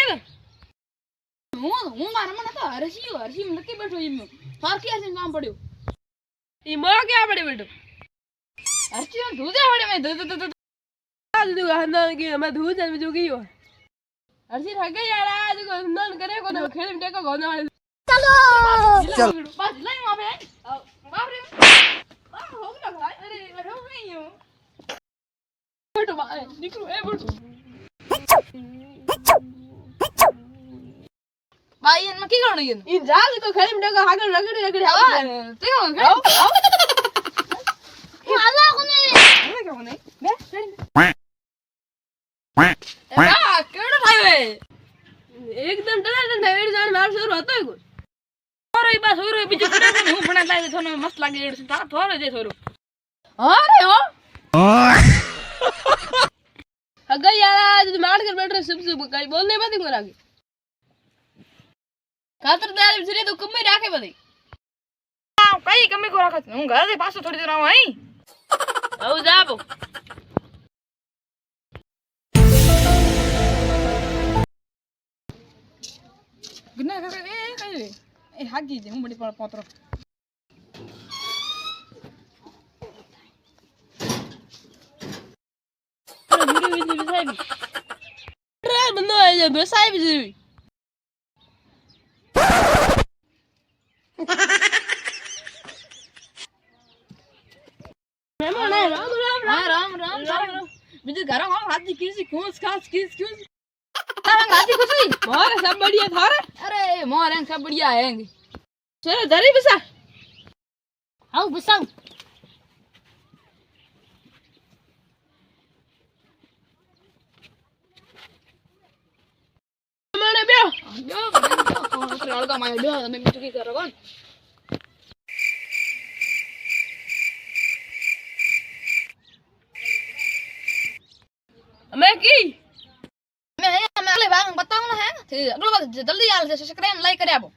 કે હું મારા મને તો હરસી નક્કી બેઠો ઈમ ફરકી આસે કામ પડ્યું ઈ મો ક્યાં પડે બેઠો હરસી ધૂજે પડે મે ધૂ આ દુ હંદા કે મે ધૂજે મે જો ગયો હરસી થકે યાર આ જો નન કરે કો ખેલ મે કો ગોના વાળે ચલો બસ લઈ માં બે બાપ રે આ હો ગયો ભાઈ અરે હો ગયો બેઠો ભાઈ નીકળો એ બેઠો ભાઈ એન માં કી કરણો ઈ જાલ તો ખેલ મે કો આગળ રગડી આવા તે કો હું આલા કોને મને કે કોને બે આ કેડો થાય એકદમ ટના એડ જાણ માર શરૂ હતો ઈ કોઈ થોરો ઈ બસ હોરો બીજું પડે ને હું ભણા લાગે થોનો મસ્ત લાગે એડ તાર થોરો જે થોરો અરે હો અગર યાર આજ માર કર બેઠો સુબ કઈ બોલને મત કો રાગે ખાતર દાર વિસરે તો કમી રાખે બધી કઈ કમી કો રાખત હું ઘરે પાછો થોડી દેર આવું અહીં આવ જાબો ગના એ કઈ એ હાગી જે હું બડી પોતરો વિડિયો વિડિયો બેસાઈ રે બંદો આય બેસાઈ બીજી મેમણ રામ બીજું ઘર માં હાથી કીસી ખોસ ખાસ કીસ तारा गाती कुछ मोर सब बढ़िया थारे अरे मोर हैं सब बढ़िया हैं चलो धरी बसा आओ बसाओ माने ब्यो उतरे अलगा माय ब्यो તમે બીજું કી કરો કોણ मैं की मैं अगले भाग में बताऊं ना है अगले बार जल्दी आल से सब्सक्राइब लाइक करे आपो